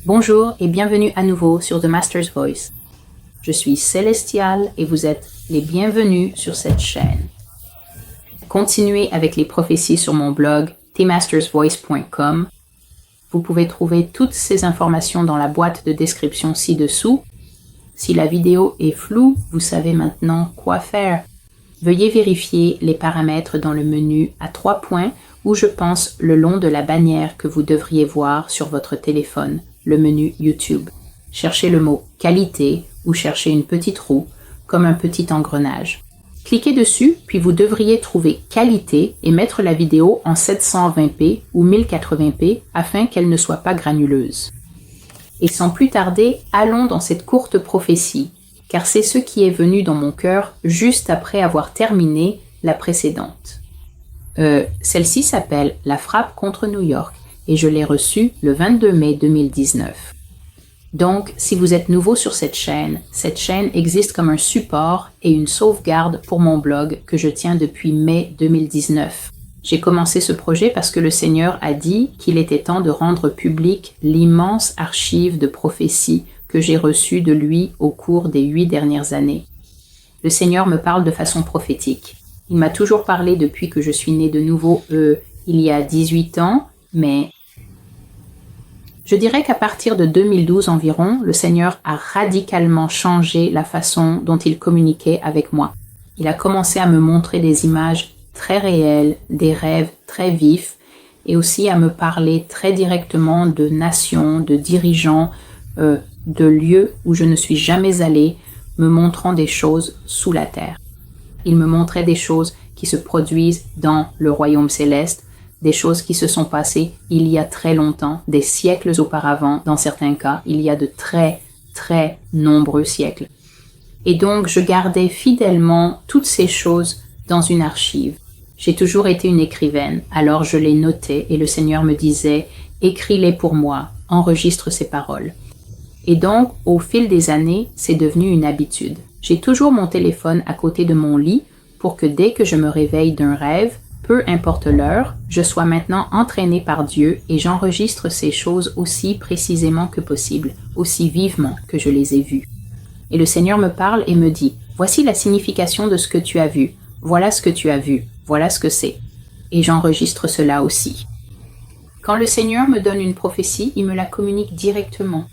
Bonjour et bienvenue à nouveau sur The Master's Voice. Je suis Célestial et vous êtes les bienvenus sur cette chaîne. Continuez avec les prophéties sur mon blog themastersvoice.com. Vous pouvez trouver toutes ces informations dans la boîte de description ci-dessous. Si la vidéo est floue, vous savez maintenant quoi faire. Veuillez vérifier les paramètres dans le menu à 3 points où je pense le long de la bannière que vous devriez voir sur votre téléphone, le menu YouTube. Cherchez le mot « qualité » ou cherchez une petite roue, comme un petit engrenage. Cliquez dessus, puis vous devriez trouver « qualité » et mettre la vidéo en 720p ou 1080p afin qu'elle ne soit pas granuleuse. Et sans plus tarder, allons dans cette courte prophétie, car c'est ce qui est venu dans mon cœur juste après avoir terminé la précédente. Celle-ci s'appelle « La frappe contre New York » et je l'ai reçue le 22 mai 2019. Donc, si vous êtes nouveau sur cette chaîne existe comme un support et une sauvegarde pour mon blog que je tiens depuis mai 2019. J'ai commencé ce projet parce que le Seigneur a dit qu'il était temps de rendre public l'immense archive de prophéties que j'ai reçues de lui au cours des 8 dernières années. Le Seigneur me parle de façon prophétique. Il m'a toujours parlé depuis que je suis née de nouveau, il y a 18 ans, mais je dirais qu'à partir de 2012 environ, le Seigneur a radicalement changé la façon dont il communiquait avec moi. Il a commencé à me montrer des images très réelles, des rêves très vifs, et aussi à me parler très directement de nations, de dirigeants, de lieux où je ne suis jamais allée, me montrant des choses sous la terre. Il me montrait des choses qui se produisent dans le royaume céleste, des choses qui se sont passées il y a très longtemps, des siècles auparavant, dans certains cas, il y a de très, très nombreux siècles. Et donc, je gardais fidèlement toutes ces choses dans une archive. J'ai toujours été une écrivaine, alors je les notais et le Seigneur me disait « Écris-les pour moi, enregistre ces paroles ». Et donc, au fil des années, c'est devenu une habitude. J'ai toujours mon téléphone à côté de mon lit pour que dès que je me réveille d'un rêve, peu importe l'heure, je sois maintenant entraînée par Dieu et j'enregistre ces choses aussi précisément que possible, aussi vivement que je les ai vues. Et le Seigneur me parle et me dit « Voici la signification de ce que tu as vu. Voilà ce que tu as vu. Voilà ce que c'est. » Et j'enregistre cela aussi. Quand le Seigneur me donne une prophétie, il me la communique directement.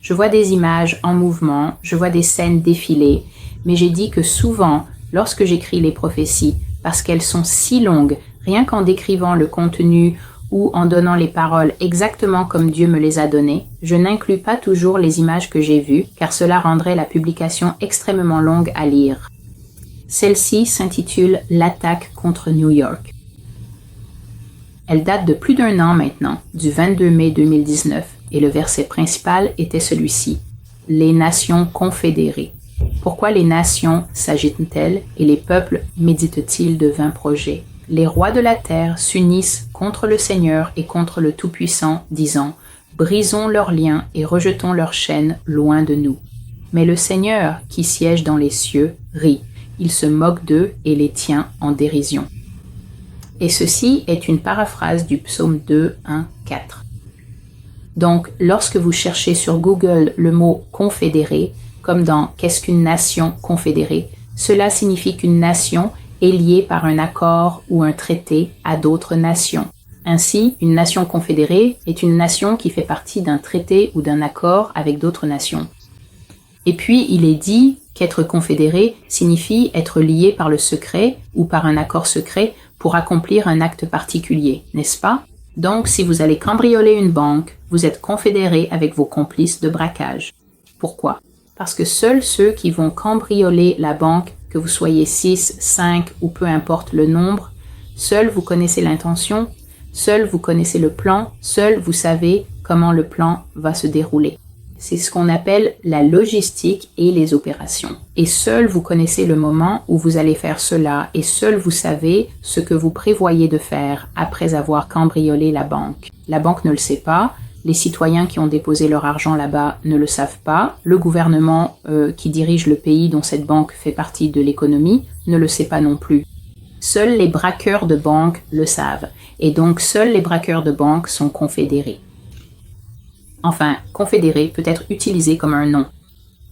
Je vois des images en mouvement, je vois des scènes défiler, mais j'ai dit que souvent, lorsque j'écris les prophéties, parce qu'elles sont si longues, rien qu'en décrivant le contenu ou en donnant les paroles exactement comme Dieu me les a données, je n'inclus pas toujours les images que j'ai vues, car cela rendrait la publication extrêmement longue à lire. Celle-ci s'intitule « L'attaque contre New York ». Elle date de plus d'1 an maintenant, du 22 mai 2019, et le verset principal était celui-ci, « Les nations confédérées ». Pourquoi les nations s'agitent-elles et les peuples méditent-ils de vains projets? Les rois de la terre s'unissent contre le Seigneur et contre le Tout-Puissant, disant « Brisons leurs liens et rejetons leurs chaînes loin de nous. » Mais le Seigneur, qui siège dans les cieux, rit. Il se moque d'eux et les tient en dérision. Et ceci est une paraphrase du psaume 2, 1, 4. Donc, lorsque vous cherchez sur Google le mot « confédéré », comme dans « Qu'est-ce qu'une nation confédérée ?» cela signifie qu'une nation est liée par un accord ou un traité à d'autres nations. Ainsi, une nation confédérée est une nation qui fait partie d'un traité ou d'un accord avec d'autres nations. Et puis, il est dit qu'être confédéré signifie être lié par le secret ou par un accord secret pour accomplir un acte particulier, n'est-ce pas? Donc, si vous allez cambrioler une banque, vous êtes confédéré avec vos complices de braquage. Pourquoi? Parce que seuls ceux qui vont cambrioler la banque, que vous soyez 6, 5 ou peu importe le nombre, seuls vous connaissez l'intention, seuls vous connaissez le plan, seuls vous savez comment le plan va se dérouler. C'est ce qu'on appelle la logistique et les opérations. Et seul vous connaissez le moment où vous allez faire cela et seul vous savez ce que vous prévoyez de faire après avoir cambriolé la banque. La banque ne le sait pas, les citoyens qui ont déposé leur argent là-bas ne le savent pas, le gouvernement qui dirige le pays dont cette banque fait partie de l'économie ne le sait pas non plus. Seuls les braqueurs de banques le savent, et donc seuls les braqueurs de banques sont confédérés. Enfin, confédéré peut être utilisé comme un nom.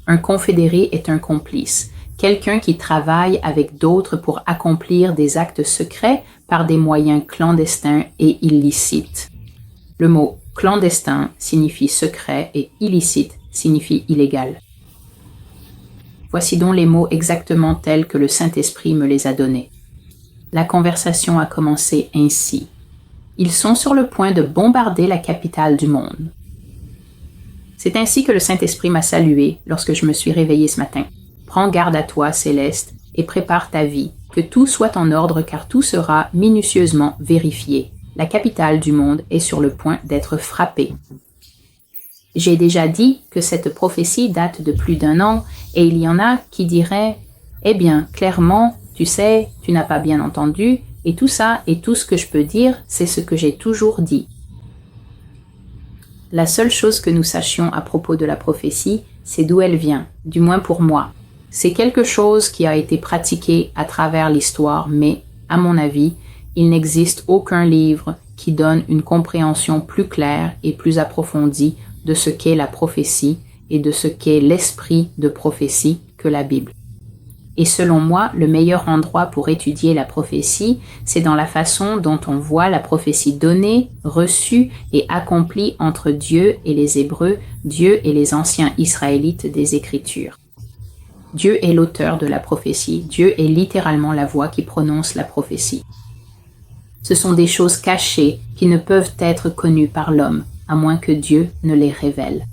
Un confédéré est un complice, quelqu'un qui travaille avec d'autres pour accomplir des actes secrets par des moyens clandestins et illicites. Le mot clandestin signifie secret et illicite signifie illégal. Voici donc les mots exactement tels que le Saint-Esprit me les a donnés. La conversation a commencé ainsi. Ils sont sur le point de bombarder la capitale du monde. C'est ainsi que le Saint-Esprit m'a salué lorsque je me suis réveillé ce matin. Prends garde à toi, Céleste, et prépare ta vie, que tout soit en ordre car tout sera minutieusement vérifié. La capitale du monde est sur le point d'être frappée. J'ai déjà dit que cette prophétie date de plus d'1 an et il y en a qui diraient « Eh bien, clairement, tu sais, tu n'as pas bien entendu et tout ça et tout ce que je peux dire, c'est ce que j'ai toujours dit. » La seule chose que nous sachions à propos de la prophétie, c'est d'où elle vient, du moins pour moi. C'est quelque chose qui a été pratiqué à travers l'histoire, mais, à mon avis, il n'existe aucun livre qui donne une compréhension plus claire et plus approfondie de ce qu'est la prophétie et de ce qu'est l'esprit de prophétie que la Bible. Et selon moi, le meilleur endroit pour étudier la prophétie, c'est dans la façon dont on voit la prophétie donnée, reçue et accomplie entre Dieu et les Hébreux, Dieu et les anciens Israélites des Écritures. Dieu est l'auteur de la prophétie, Dieu est littéralement la voix qui prononce la prophétie. Ce sont des choses cachées qui ne peuvent être connues par l'homme, à moins que Dieu ne les révèle.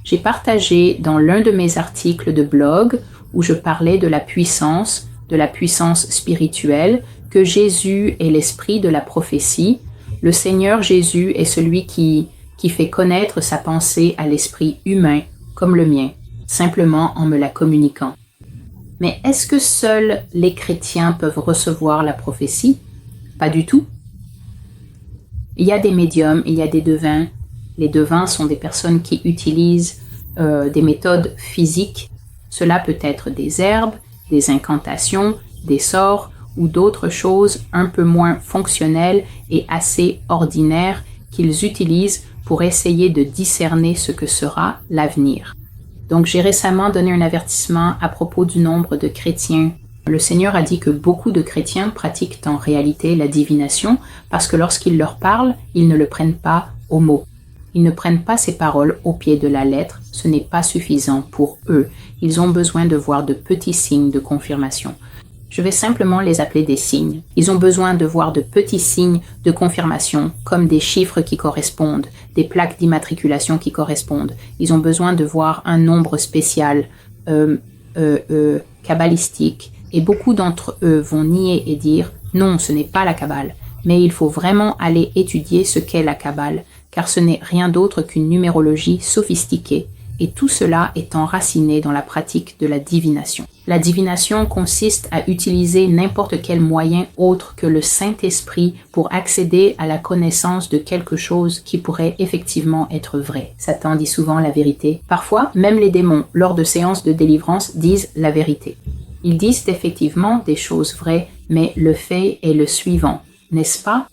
J'ai partagé dans l'un de mes articles de blog où je parlais de la puissance spirituelle, que Jésus est l'esprit de la prophétie. Le Seigneur Jésus est celui qui fait connaître sa pensée à l'esprit humain, comme le mien, simplement en me la communiquant. Mais est-ce que seuls les chrétiens peuvent recevoir la prophétie? Pas du tout. Il y a des médiums, il y a des devins. Les devins sont des personnes qui utilisent des méthodes physiques. Cela peut être des herbes, des incantations, des sorts ou d'autres choses un peu moins fonctionnelles et assez ordinaires qu'ils utilisent pour essayer de discerner ce que sera l'avenir. Donc j'ai récemment donné un avertissement à propos du nombre de chrétiens. Le Seigneur a dit que beaucoup de chrétiens pratiquent en réalité la divination parce que lorsqu'il leur parle, ils ne le prennent pas au mot. Ils ne prennent pas ces paroles au pied de la lettre, ce n'est pas suffisant pour eux. Ils ont besoin de voir de petits signes de confirmation. Je vais simplement les appeler des signes. Ils ont besoin de voir de petits signes de confirmation, comme des chiffres qui correspondent, des plaques d'immatriculation qui correspondent. Ils ont besoin de voir un nombre spécial, kabbalistique, et beaucoup d'entre eux vont nier et dire « Non, ce n'est pas la Kabbale ». Mais il faut vraiment aller étudier ce qu'est la Kabbale, car ce n'est rien d'autre qu'une numérologie sophistiquée, et tout cela est enraciné dans la pratique de la divination. La divination consiste à utiliser n'importe quel moyen autre que le Saint-Esprit pour accéder à la connaissance de quelque chose qui pourrait effectivement être vrai. Satan dit souvent la vérité. Parfois, même les démons, lors de séances de délivrance, disent la vérité. Ils disent effectivement des choses vraies, mais le fait est le suivant, n'est-ce pas?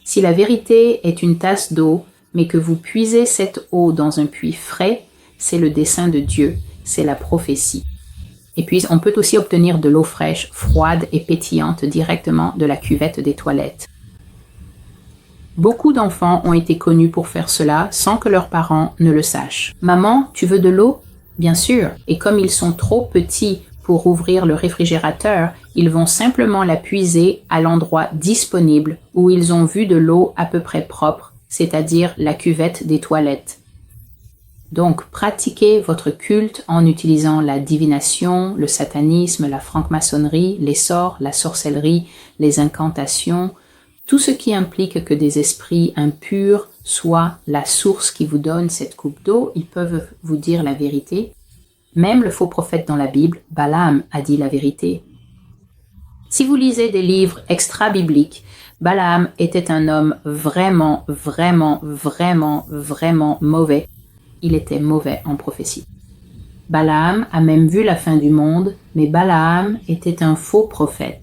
Si la vérité est une tasse d'eau, mais que vous puisez cette eau dans un puits frais, c'est le dessein de Dieu, c'est la prophétie. Et puis, on peut aussi obtenir de l'eau fraîche, froide et pétillante directement de la cuvette des toilettes. Beaucoup d'enfants ont été connus pour faire cela sans que leurs parents ne le sachent. « Maman, tu veux de l'eau ?» Bien sûr. Et comme ils sont trop petits pour ouvrir le réfrigérateur, ils vont simplement la puiser à l'endroit disponible où ils ont vu de l'eau à peu près propre, c'est-à-dire la cuvette des toilettes. Donc, pratiquez votre culte en utilisant la divination, le satanisme, la franc-maçonnerie, les sorts, la sorcellerie, les incantations, tout ce qui implique que des esprits impurs soient la source qui vous donne cette coupe d'eau. Ils peuvent vous dire la vérité. Même le faux prophète dans la Bible, Balaam, a dit la vérité. Si vous lisez des livres extra-bibliques, Balaam était un homme vraiment mauvais. Il était mauvais en prophétie. Balaam a même vu la fin du monde, mais Balaam était un faux prophète.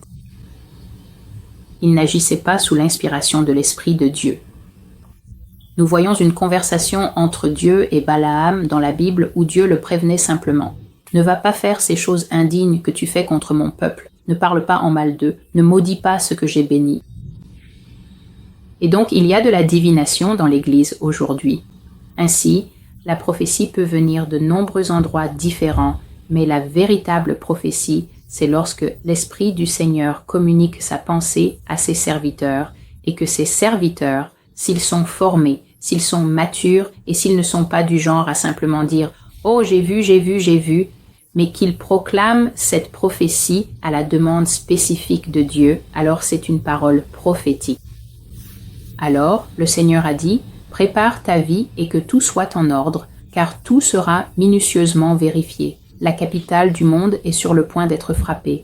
Il n'agissait pas sous l'inspiration de l'Esprit de Dieu. Nous voyons une conversation entre Dieu et Balaam dans la Bible où Dieu le prévenait simplement. Ne va pas faire ces choses indignes que tu fais contre mon peuple. Ne parle pas en mal d'eux. Ne maudis pas ce que j'ai béni. Et donc, il y a de la divination dans l'Église aujourd'hui. Ainsi, la prophétie peut venir de nombreux endroits différents, mais la véritable prophétie, c'est lorsque l'Esprit du Seigneur communique sa pensée à ses serviteurs et que ces serviteurs, s'ils sont formés, s'ils sont matures et s'ils ne sont pas du genre à simplement dire « Oh, j'ai vu », mais qu'ils proclament cette prophétie à la demande spécifique de Dieu, alors c'est une parole prophétique. Alors, le Seigneur a dit « Prépare ta vie et que tout soit en ordre, car tout sera minutieusement vérifié. La capitale du monde est sur le point d'être frappée. »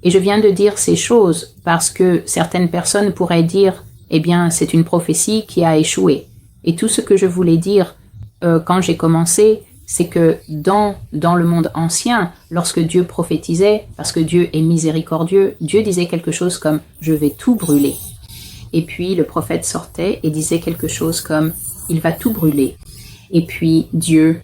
Et je viens de dire ces choses parce que certaines personnes pourraient dire « Eh bien, c'est une prophétie qui a échoué. » Et tout ce que je voulais dire quand j'ai commencé, c'est que dans le monde ancien, lorsque Dieu prophétisait, parce que Dieu est miséricordieux, Dieu disait quelque chose comme « Je vais tout brûler ». Et puis le prophète sortait et disait quelque chose comme « Il va tout brûler ». Et puis Dieu,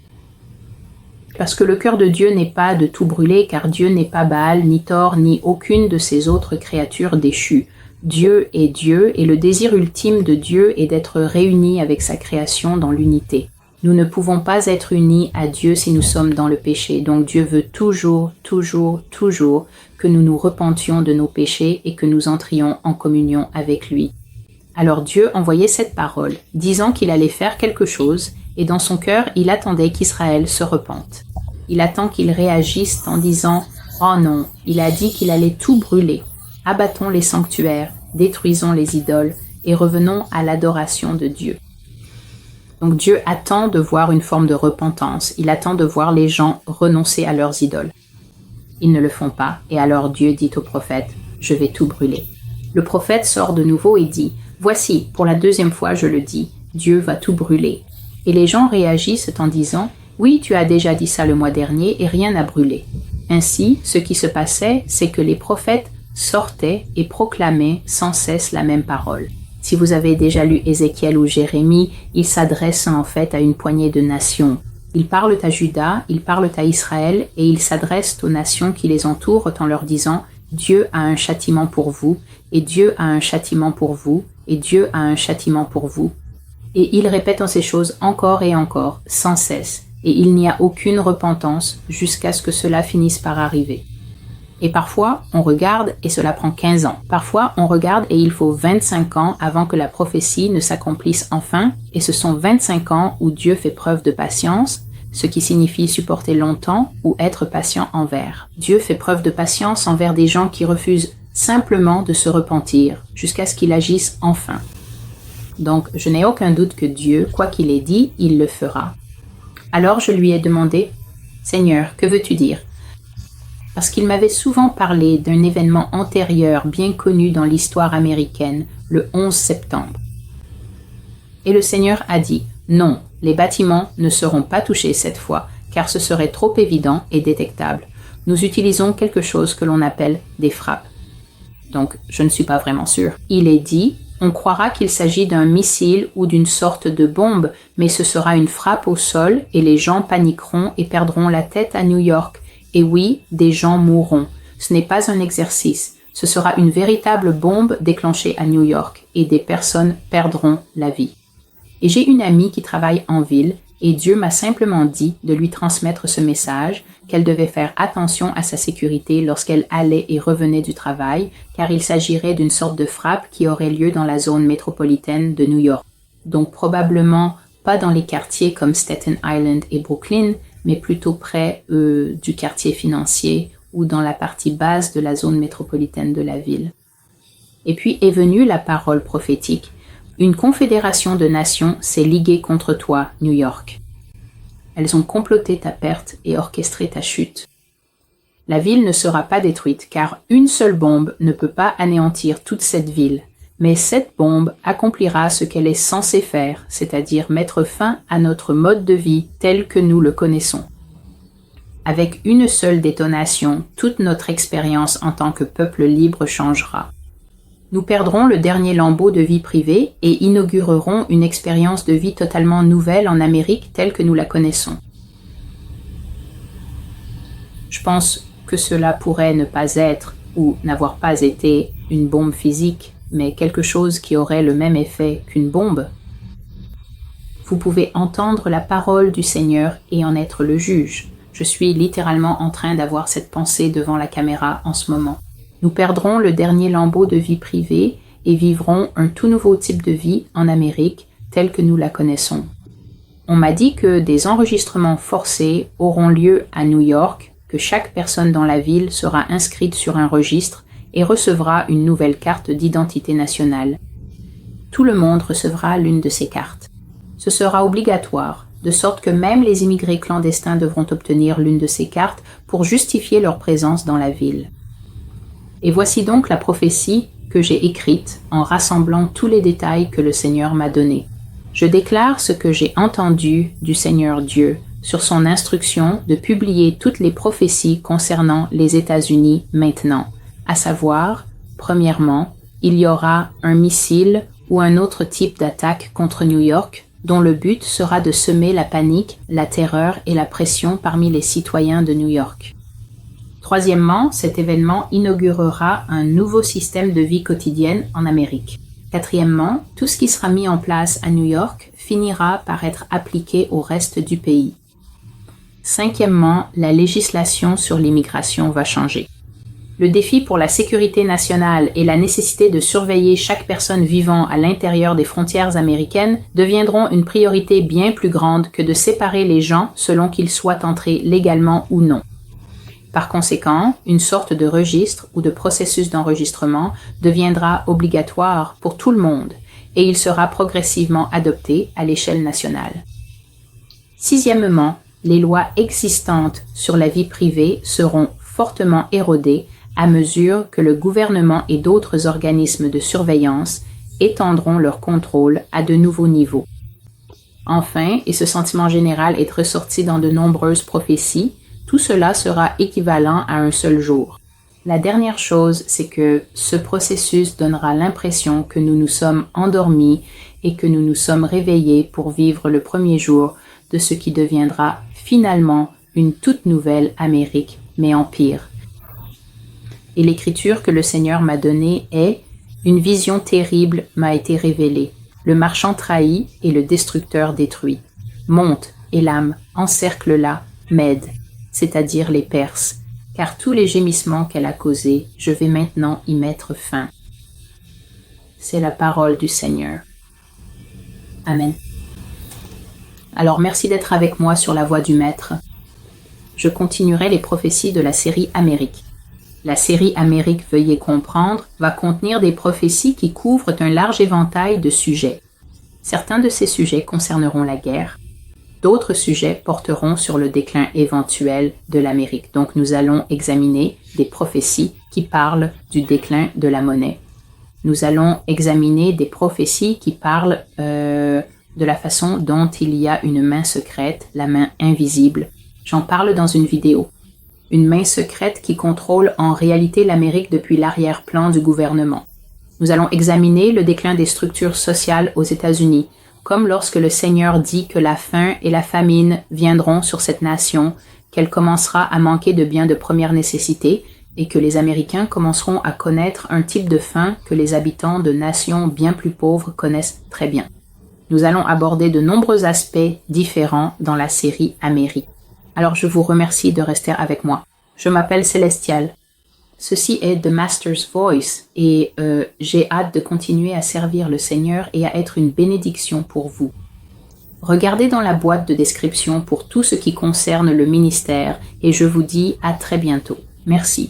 parce que le cœur de Dieu n'est pas de tout brûler, car Dieu n'est pas Baal, ni Thor, ni aucune de ces autres créatures déchues. Dieu est Dieu et le désir ultime de Dieu est d'être réuni avec sa création dans l'unité. Nous ne pouvons pas être unis à Dieu si nous sommes dans le péché. Donc Dieu veut toujours que nous nous repentions de nos péchés et que nous entrions en communion avec lui. Alors Dieu envoyait cette parole, disant qu'il allait faire quelque chose, et dans son cœur, il attendait qu'Israël se repente. Il attend qu'il réagisse en disant « Oh non, il a dit qu'il allait tout brûler. Abattons les sanctuaires, détruisons les idoles, et revenons à l'adoration de Dieu. » Donc Dieu attend de voir une forme de repentance, il attend de voir les gens renoncer à leurs idoles. Ils ne le font pas, et alors Dieu dit au prophète « Je vais tout brûler ». Le prophète sort de nouveau et dit « Voici, pour la deuxième fois je le dis, Dieu va tout brûler. » Et les gens réagissent en disant « Oui, tu as déjà dit ça le mois dernier et rien n'a brûlé. » Ainsi, ce qui se passait, c'est que les prophètes sortaient et proclamaient sans cesse la même parole. Si vous avez déjà lu Ézéchiel ou Jérémie, ils s'adressent en fait à une poignée de nations. Ils parlent à Juda, ils parlent à Israël et ils s'adressent aux nations qui les entourent en leur disant « Dieu a un châtiment pour vous, et Dieu a un châtiment pour vous, et Dieu a un châtiment pour vous. » Et ils répètent ces choses encore et encore, sans cesse, et il n'y a aucune repentance jusqu'à ce que cela finisse par arriver. Et parfois, on regarde et cela prend 15 ans. Parfois, on regarde et il faut 25 ans avant que la prophétie ne s'accomplisse enfin, et ce sont 25 ans où Dieu fait preuve de patience, ce qui signifie supporter longtemps ou être patient envers. Dieu fait preuve de patience envers des gens qui refusent simplement de se repentir, jusqu'à ce qu'il agisse enfin. Donc, je n'ai aucun doute que Dieu, quoi qu'il ait dit, il le fera. Alors je lui ai demandé « Seigneur, que veux-tu dire ?» Parce qu'il m'avait souvent parlé d'un événement antérieur bien connu dans l'histoire américaine, le 11 septembre. Et le Seigneur a dit « Non, les bâtiments ne seront pas touchés cette fois, car ce serait trop évident et détectable. Nous utilisons quelque chose que l'on appelle des frappes. » Donc, je ne suis pas vraiment sûre. Il est dit « On croira qu'il s'agit d'un missile ou d'une sorte de bombe, mais ce sera une frappe au sol et les gens paniqueront et perdront la tête à New York. Et oui, des gens mourront. Ce n'est pas un exercice. Ce sera une véritable bombe déclenchée à New York et des personnes perdront la vie. » Et j'ai une amie qui travaille en ville et Dieu m'a simplement dit de lui transmettre ce message, qu'elle devait faire attention à sa sécurité lorsqu'elle allait et revenait du travail, car il s'agirait d'une sorte de frappe qui aurait lieu dans la zone métropolitaine de New York. Donc probablement pas dans les quartiers comme Staten Island et Brooklyn, mais plutôt près du quartier financier ou dans la partie basse de la zone métropolitaine de la ville. Et puis est venue la parole prophétique. Une confédération de nations s'est liguée contre toi, New York. Elles ont comploté ta perte et orchestré ta chute. La ville ne sera pas détruite, car une seule bombe ne peut pas anéantir toute cette ville. Mais cette bombe accomplira ce qu'elle est censée faire, c'est-à-dire mettre fin à notre mode de vie tel que nous le connaissons. Avec une seule détonation, toute notre expérience en tant que peuple libre changera. Nous perdrons le dernier lambeau de vie privée et inaugurerons une expérience de vie totalement nouvelle en Amérique telle que nous la connaissons. Je pense que cela pourrait ne pas être ou n'avoir pas été une bombe physique, mais quelque chose qui aurait le même effet qu'une bombe. Vous pouvez entendre la parole du Seigneur et en être le juge. Je suis littéralement en train d'avoir cette pensée devant la caméra en ce moment. Nous perdrons le dernier lambeau de vie privée et vivrons un tout nouveau type de vie en Amérique telle que nous la connaissons. On m'a dit que des enregistrements forcés auront lieu à New York, que chaque personne dans la ville sera inscrite sur un registre et recevra une nouvelle carte d'identité nationale. Tout le monde recevra l'une de ces cartes. Ce sera obligatoire, de sorte que même les immigrés clandestins devront obtenir l'une de ces cartes pour justifier leur présence dans la ville. Et voici donc la prophétie que j'ai écrite en rassemblant tous les détails que le Seigneur m'a donnés. Je déclare ce que j'ai entendu du Seigneur Dieu sur son instruction de publier toutes les prophéties concernant les États-Unis maintenant, à savoir, premièrement, il y aura un missile ou un autre type d'attaque contre New York dont le but sera de semer la panique, la terreur et la pression parmi les citoyens de New York. Troisièmement, cet événement inaugurera un nouveau système de vie quotidienne en Amérique. Quatrièmement, tout ce qui sera mis en place à New York finira par être appliqué au reste du pays. Cinquièmement, la législation sur l'immigration va changer. Le défi pour la sécurité nationale et la nécessité de surveiller chaque personne vivant à l'intérieur des frontières américaines deviendront une priorité bien plus grande que de séparer les gens selon qu'ils soient entrés légalement ou non. Par conséquent, une sorte de registre ou de processus d'enregistrement deviendra obligatoire pour tout le monde et il sera progressivement adopté à l'échelle nationale. Sixièmement, les lois existantes sur la vie privée seront fortement érodées à mesure que le gouvernement et d'autres organismes de surveillance étendront leur contrôle à de nouveaux niveaux. Enfin, et ce sentiment général est ressorti dans de nombreuses prophéties, tout cela sera équivalent à un seul jour. La dernière chose, c'est que ce processus donnera l'impression que nous nous sommes endormis et que nous nous sommes réveillés pour vivre le premier jour de ce qui deviendra finalement une toute nouvelle Amérique, mais en pire. Et l'écriture que le Seigneur m'a donnée est « Une vision terrible m'a été révélée. Le marchand trahi et le destructeur détruit. Monte, Élam, encercle-la, Mède, c'est-à-dire les Perses, car tous les gémissements qu'elle a causés, je vais maintenant y mettre fin. » C'est la parole du Seigneur. Amen. Alors merci d'être avec moi sur la voie du Maître. Je continuerai les prophéties de la série Amérique. La série Amérique Veuillez comprendre va contenir des prophéties qui couvrent un large éventail de sujets. Certains de ces sujets concerneront la guerre. D'autres sujets porteront sur le déclin éventuel de l'Amérique. Donc nous allons examiner des prophéties qui parlent du déclin de la monnaie. Nous allons examiner des prophéties qui parlent de la façon dont il y a une main secrète, la main invisible. J'en parle dans une vidéo. Une main secrète qui contrôle en réalité l'Amérique depuis l'arrière-plan du gouvernement. Nous allons examiner le déclin des structures sociales aux États-Unis, comme lorsque le Seigneur dit que la faim et la famine viendront sur cette nation, qu'elle commencera à manquer de biens de première nécessité et que les Américains commenceront à connaître un type de faim que les habitants de nations bien plus pauvres connaissent très bien. Nous allons aborder de nombreux aspects différents dans la série Amérique. Alors je vous remercie de rester avec moi. Je m'appelle Célestial. Ceci est The Master's Voice et j'ai hâte de continuer à servir le Seigneur et à être une bénédiction pour vous. Regardez dans la boîte de description pour tout ce qui concerne le ministère et je vous dis à très bientôt. Merci.